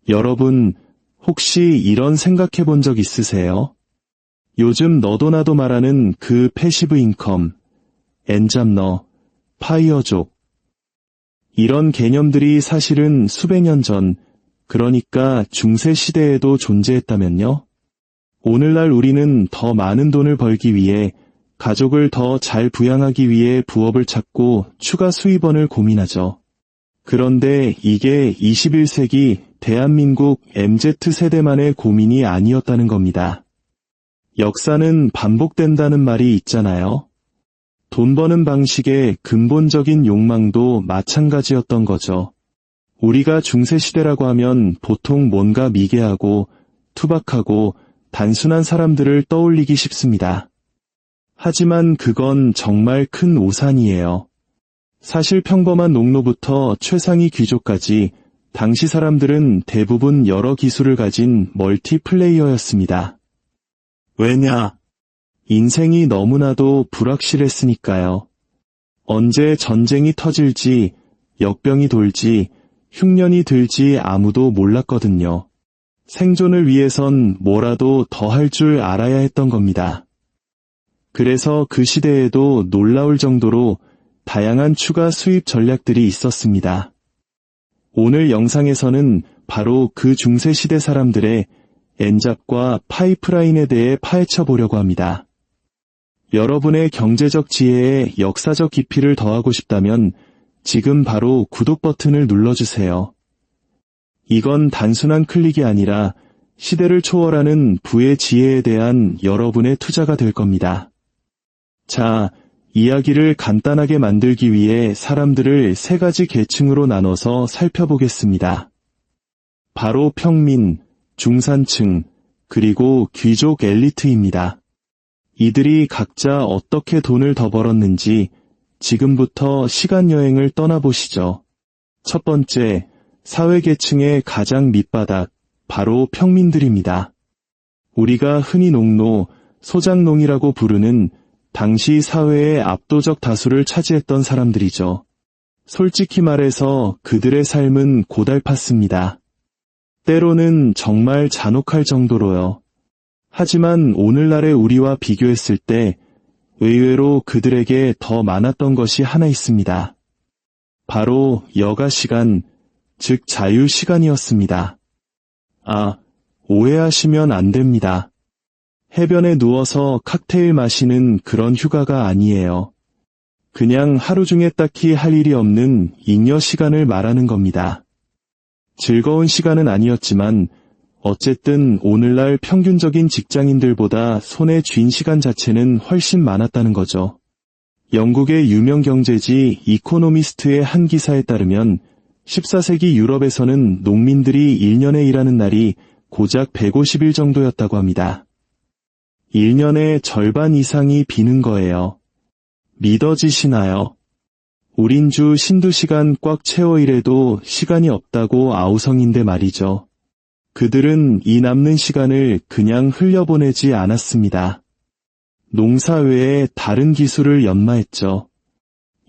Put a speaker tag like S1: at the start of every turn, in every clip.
S1: 여러분, 혹시 이런 생각해 본 적 있으세요? 요즘 너도 나도 말하는 그 패시브 인컴, 엔잡러, 파이어족. 이런 개념들이 사실은 수백 년 전, 그러니까 중세 시대에도 존재했다면요? 오늘날 우리는 더 많은 돈을 벌기 위해, 가족을 더 잘 부양하기 위해 부업을 찾고 추가 수입원을 고민하죠. 그런데 이게 21세기 대한민국 MZ세대만의 고민이 아니었다는 겁니다. 역사는 반복된다는 말이 있잖아요. 돈 버는 방식의 근본적인 욕망도 마찬가지였던 거죠. 우리가 중세시대라고 하면 보통 뭔가 미개하고 투박하고 단순한 사람들을 떠올리기 쉽습니다. 하지만 그건 정말 큰 오산이에요. 사실 평범한 농노부터 최상위 귀족까지 당시 사람들은 대부분 여러 기술을 가진 멀티플레이어였습니다. 왜냐? 인생이 너무나도 불확실했으니까요. 언제 전쟁이 터질지, 역병이 돌지, 흉년이 들지 아무도 몰랐거든요. 생존을 위해선 뭐라도 더 할 줄 알아야 했던 겁니다. 그래서 그 시대에도 놀라울 정도로 다양한 추가 수입 전략들이 있었습니다. 오늘 영상에서는 바로 그 중세시대 사람들의 엔잡과 파이프라인에 대해 파헤쳐 보려고 합니다. 여러분의 경제적 지혜에 역사적 깊이를 더하고 싶다면 지금 바로 구독 버튼을 눌러주세요. 이건 단순한 클릭이 아니라 시대를 초월하는 부의 지혜에 대한 여러분의 투자가 될 겁니다. 자, 이야기를 간단하게 만들기 위해 사람들을 세 가지 계층으로 나눠서 살펴보겠습니다. 바로 평민, 중산층, 그리고 귀족 엘리트입니다. 이들이 각자 어떻게 돈을 더 벌었는지 지금부터 시간여행을 떠나보시죠. 첫 번째, 사회계층의 가장 밑바닥, 바로 평민들입니다. 우리가 흔히 농노, 소장농이라고 부르는 당시 사회의 압도적 다수를 차지했던 사람들이죠. 솔직히 말해서 그들의 삶은 고달팠습니다. 때로는 정말 잔혹할 정도로요. 하지만 오늘날의 우리와 비교했을 때 의외로 그들에게 더 많았던 것이 하나 있습니다. 바로 여가 시간, 즉 자유 시간이었습니다. 오해하시면 안 됩니다. 해변에 누워서 칵테일 마시는 그런 휴가가 아니에요. 그냥 하루 중에 딱히 할 일이 없는 잉여 시간을 말하는 겁니다. 즐거운 시간은 아니었지만 어쨌든 오늘날 평균적인 직장인들보다 손에 쥔 시간 자체는 훨씬 많았다는 거죠. 영국의 유명 경제지 이코노미스트의 한 기사에 따르면 14세기 유럽에서는 농민들이 1년에 일하는 날이 고작 150일 정도였다고 합니다. 1년의 절반 이상이 비는 거예요. 믿어지시나요? 우린 주 52시간 꽉 채워 일해도 시간이 없다고 아우성인데 말이죠. 그들은 이 남는 시간을 그냥 흘려보내지 않았습니다. 농사 외에 다른 기술을 연마했죠.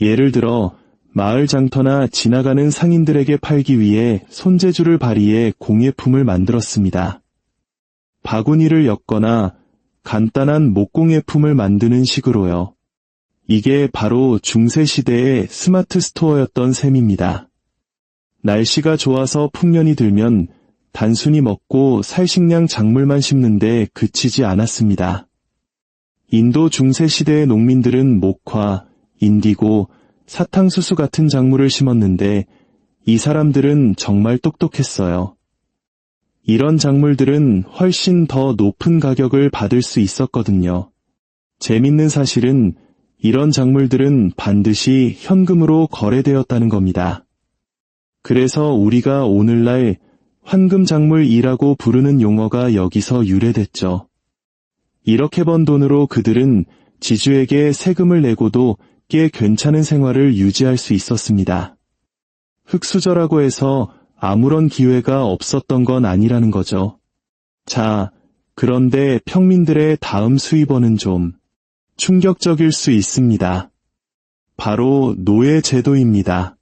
S1: 예를 들어 마을 장터나 지나가는 상인들에게 팔기 위해 손재주를 발휘해 공예품을 만들었습니다. 바구니를 엮거나 간단한 목공예품을 만드는 식으로요. 이게 바로 중세시대의 스마트 스토어였던 셈입니다. 날씨가 좋아서 풍년이 들면 단순히 먹고 살 식량 작물만 심는데 그치지 않았습니다. 인도 중세시대의 농민들은 목화, 인디고, 사탕수수 같은 작물을 심었는데 이 사람들은 정말 똑똑했어요. 이런 작물들은 훨씬 더 높은 가격을 받을 수 있었거든요. 재밌는 사실은 이런 작물들은 반드시 현금으로 거래되었다는 겁니다. 그래서 우리가 오늘날 황금작물이라고 부르는 용어가 여기서 유래됐죠. 이렇게 번 돈으로 그들은 지주에게 세금을 내고도 꽤 괜찮은 생활을 유지할 수 있었습니다. 흙수저라고 해서 아무런 기회가 없었던 건 아니라는 거죠. 자, 그런데 평민들의 다음 수입원은 좀 충격적일 수 있습니다. 바로 노예제도입니다.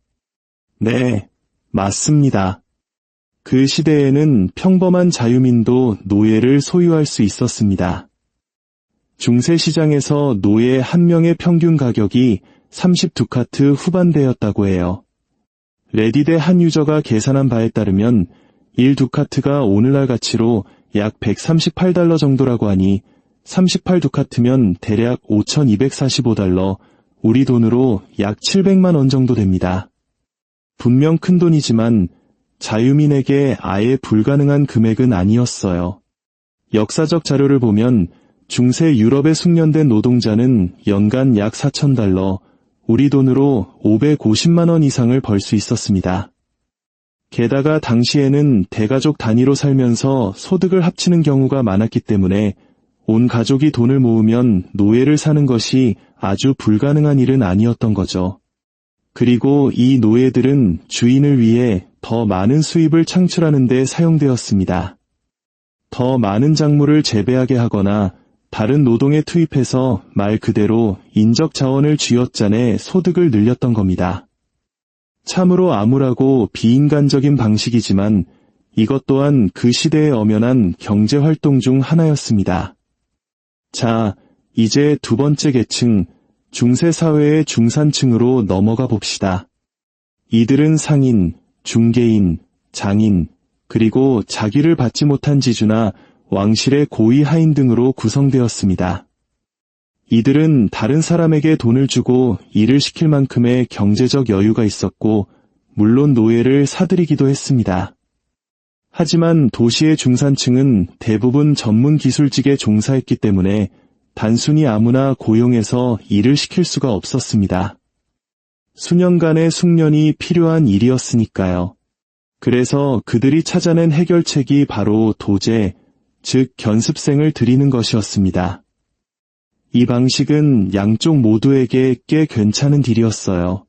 S1: 네, 맞습니다. 그 시대에는 평범한 자유민도 노예를 소유할 수 있었습니다. 중세시장에서 노예 한 명의 평균 가격이 32카트 후반대였다고 해요. 레딧의 한 유저가 계산한 바에 따르면 1두카트가 오늘날 가치로 약 138달러 정도라고 하니 38두카트면 대략 5,245달러, 우리 돈으로 약 700만 원 정도 됩니다. 분명 큰 돈이지만 자유민에게 아예 불가능한 금액은 아니었어요. 역사적 자료를 보면 중세 유럽에 숙련된 노동자는 연간 약 4,000달러, 우리 돈으로 550만 원 이상을 벌 수 있었습니다. 게다가 당시에는 대가족 단위로 살면서 소득을 합치는 경우가 많았기 때문에 온 가족이 돈을 모으면 노예를 사는 것이 아주 불가능한 일은 아니었던 거죠. 그리고 이 노예들은 주인을 위해 더 많은 수입을 창출하는 데 사용되었습니다. 더 많은 작물을 재배하게 하거나 다른 노동에 투입해서 말 그대로 인적 자원을 쥐어짜내 소득을 늘렸던 겁니다. 참으로 암울하고 비인간적인 방식이지만 이것 또한 그 시대의 엄연한 경제활동 중 하나였습니다. 자, 이제 두 번째 계층, 중세사회의 중산층으로 넘어가 봅시다. 이들은 상인, 중개인, 장인, 그리고 자기를 받지 못한 지주나 왕실의 고위 하인 등으로 구성되었습니다. 이들은 다른 사람에게 돈을 주고 일을 시킬 만큼의 경제적 여유가 있었고, 물론 노예를 사들이기도 했습니다. 하지만 도시의 중산층은 대부분 전문 기술직에 종사했기 때문에 단순히 아무나 고용해서 일을 시킬 수가 없었습니다. 수년간의 숙련이 필요한 일이었으니까요. 그래서 그들이 찾아낸 해결책이 바로 도제, 즉 견습생을 들이는 것이었습니다. 이 방식은 양쪽 모두에게 꽤 괜찮은 딜이었어요.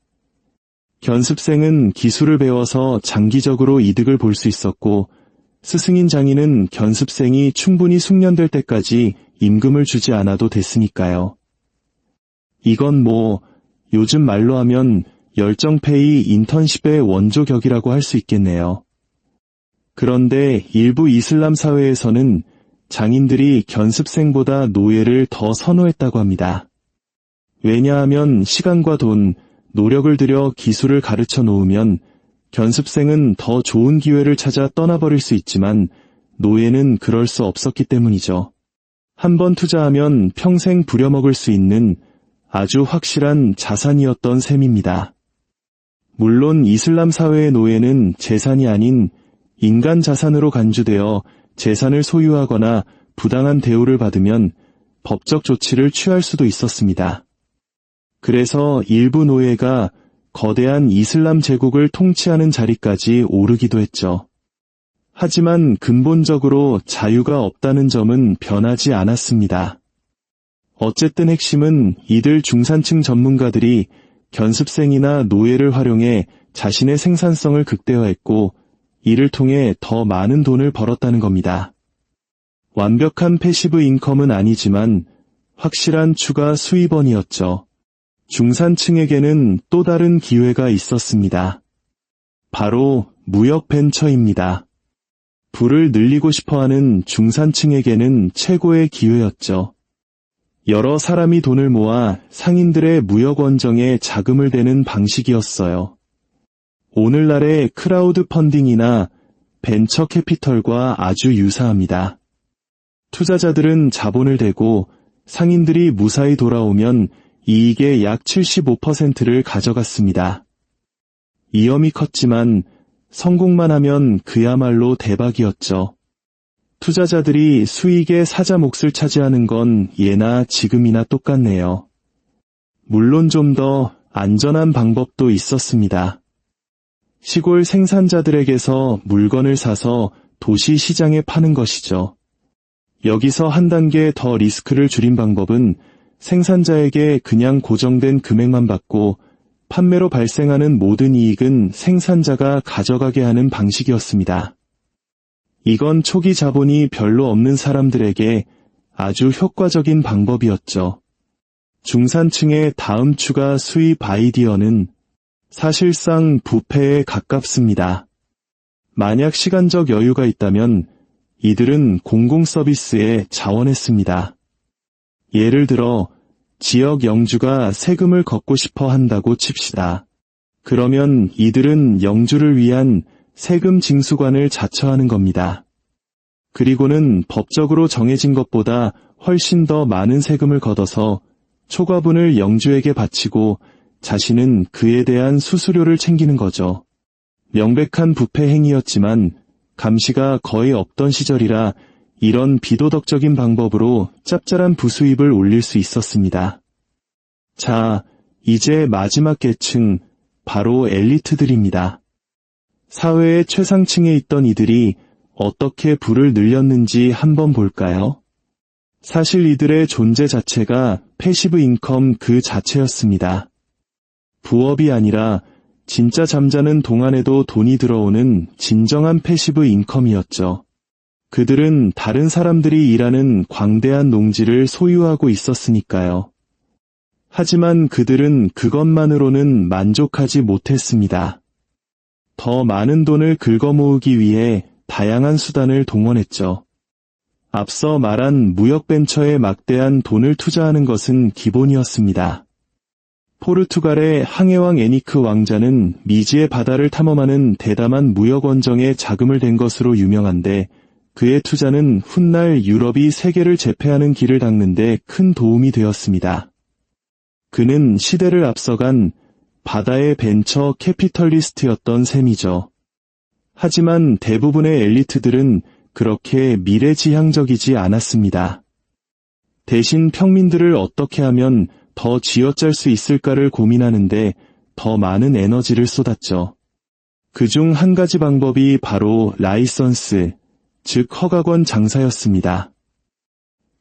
S1: 견습생은 기술을 배워서 장기적으로 이득을 볼 수 있었고, 스승인 장인은 견습생이 충분히 숙련될 때까지 임금을 주지 않아도 됐으니까요. 이건 요즘 말로 하면 열정페이 인턴십의 원조격이라고 할 수 있겠네요. 그런데 일부 이슬람 사회에서는 장인들이 견습생보다 노예를 더 선호했다고 합니다. 왜냐하면 시간과 돈, 노력을 들여 기술을 가르쳐 놓으면 견습생은 더 좋은 기회를 찾아 떠나버릴 수 있지만 노예는 그럴 수 없었기 때문이죠. 한번 투자하면 평생 부려먹을 수 있는 아주 확실한 자산이었던 셈입니다. 물론 이슬람 사회의 노예는 재산이 아닌 인간 자산으로 간주되어 재산을 소유하거나 부당한 대우를 받으면 법적 조치를 취할 수도 있었습니다. 그래서 일부 노예가 거대한 이슬람 제국을 통치하는 자리까지 오르기도 했죠. 하지만 근본적으로 자유가 없다는 점은 변하지 않았습니다. 어쨌든 핵심은 이들 중산층 전문가들이 견습생이나 노예를 활용해 자신의 생산성을 극대화했고 이를 통해 더 많은 돈을 벌었다는 겁니다. 완벽한 패시브 인컴은 아니지만 확실한 추가 수입원이었죠. 중산층에게는 또 다른 기회가 있었습니다. 바로 무역 벤처입니다. 부를 늘리고 싶어하는 중산층에게는 최고의 기회였죠. 여러 사람이 돈을 모아 상인들의 무역 원정에 자금을 대는 방식이었어요. 오늘날의 크라우드 펀딩이나 벤처 캐피털과 아주 유사합니다. 투자자들은 자본을 대고 상인들이 무사히 돌아오면 이익의 약 75%를 가져갔습니다. 위험이 컸지만 성공만 하면 그야말로 대박이었죠. 투자자들이 수익의 사자 몫을 차지하는 건 예나 지금이나 똑같네요. 물론 좀 더 안전한 방법도 있었습니다. 시골 생산자들에게서 물건을 사서 도시 시장에 파는 것이죠. 여기서 한 단계 더 리스크를 줄인 방법은 생산자에게 그냥 고정된 금액만 받고 판매로 발생하는 모든 이익은 생산자가 가져가게 하는 방식이었습니다. 이건 초기 자본이 별로 없는 사람들에게 아주 효과적인 방법이었죠. 중산층의 다음 추가 수입 아이디어는 사실상 부패에 가깝습니다. 만약 시간적 여유가 있다면 이들은 공공 서비스에 자원했습니다. 예를 들어 지역 영주가 세금을 걷고 싶어 한다고 칩시다. 그러면 이들은 영주를 위한 세금 징수관을 자처하는 겁니다. 그리고는 법적으로 정해진 것보다 훨씬 더 많은 세금을 걷어서 초과분을 영주에게 바치고 자신은 그에 대한 수수료를 챙기는 거죠. 명백한 부패 행위였지만 감시가 거의 없던 시절이라 이런 비도덕적인 방법으로 짭짤한 부수입을 올릴 수 있었습니다. 자, 이제 마지막 계층, 바로 엘리트들입니다. 사회의 최상층에 있던 이들이 어떻게 부를 늘렸는지 한번 볼까요? 사실 이들의 존재 자체가 패시브 인컴 그 자체였습니다. 부업이 아니라 진짜 잠자는 동안에도 돈이 들어오는 진정한 패시브 인컴이었죠. 그들은 다른 사람들이 일하는 광대한 농지를 소유하고 있었으니까요. 하지만 그들은 그것만으로는 만족하지 못했습니다. 더 많은 돈을 긁어모으기 위해 다양한 수단을 동원했죠. 앞서 말한 무역벤처에 막대한 돈을 투자하는 것은 기본이었습니다. 포르투갈의 항해왕 에니크 왕자는 미지의 바다를 탐험하는 대담한 무역 원정에 자금을 댄 것으로 유명한데 그의 투자는 훗날 유럽이 세계를 제패하는 길을 닦는 데 큰 도움이 되었습니다. 그는 시대를 앞서간 바다의 벤처 캐피털리스트였던 셈이죠. 하지만 대부분의 엘리트들은 그렇게 미래지향적이지 않았습니다. 대신 평민들을 어떻게 하면 더 쥐어짤 수 있을까를 고민하는데 더 많은 에너지를 쏟았죠. 그중 한 가지 방법이 바로 라이선스, 즉 허가권 장사였습니다.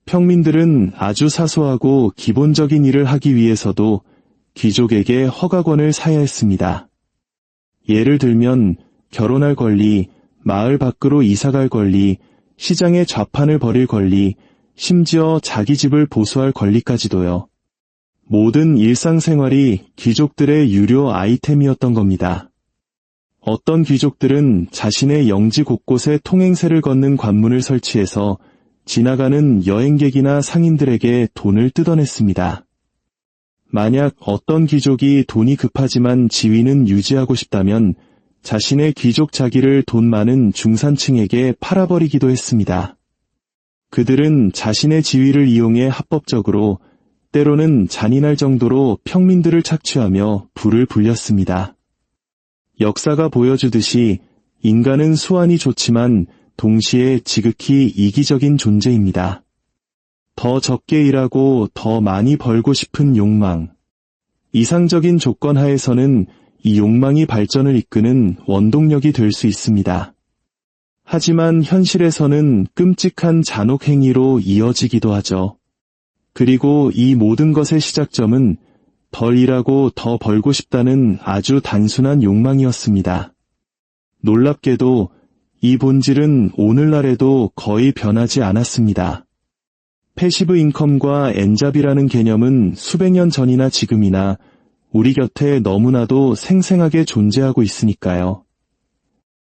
S1: 평민들은 아주 사소하고 기본적인 일을 하기 위해서도 귀족에게 허가권을 사야 했습니다. 예를 들면 결혼할 권리, 마을 밖으로 이사갈 권리, 시장에 좌판을 벌일 권리, 심지어 자기 집을 보수할 권리까지도요. 모든 일상생활이 귀족들의 유료 아이템이었던 겁니다. 어떤 귀족들은 자신의 영지 곳곳에 통행세를 걷는 관문을 설치해서 지나가는 여행객이나 상인들에게 돈을 뜯어냈습니다. 만약 어떤 귀족이 돈이 급하지만 지위는 유지하고 싶다면 자신의 귀족 자기를 돈 많은 중산층에게 팔아버리기도 했습니다. 그들은 자신의 지위를 이용해 합법적으로 때로는 잔인할 정도로 평민들을 착취하며 부를 불렸습니다. 역사가 보여주듯이 인간은 수완이 좋지만 동시에 지극히 이기적인 존재입니다. 더 적게 일하고 더 많이 벌고 싶은 욕망. 이상적인 조건 하에서는 이 욕망이 발전을 이끄는 원동력이 될 수 있습니다. 하지만 현실에서는 끔찍한 잔혹 행위로 이어지기도 하죠. 그리고 이 모든 것의 시작점은 덜 일하고 더 벌고 싶다는 아주 단순한 욕망이었습니다. 놀랍게도 이 본질은 오늘날에도 거의 변하지 않았습니다. 패시브 인컴과 엔잡이라는 개념은 수백 년 전이나 지금이나 우리 곁에 너무나도 생생하게 존재하고 있으니까요.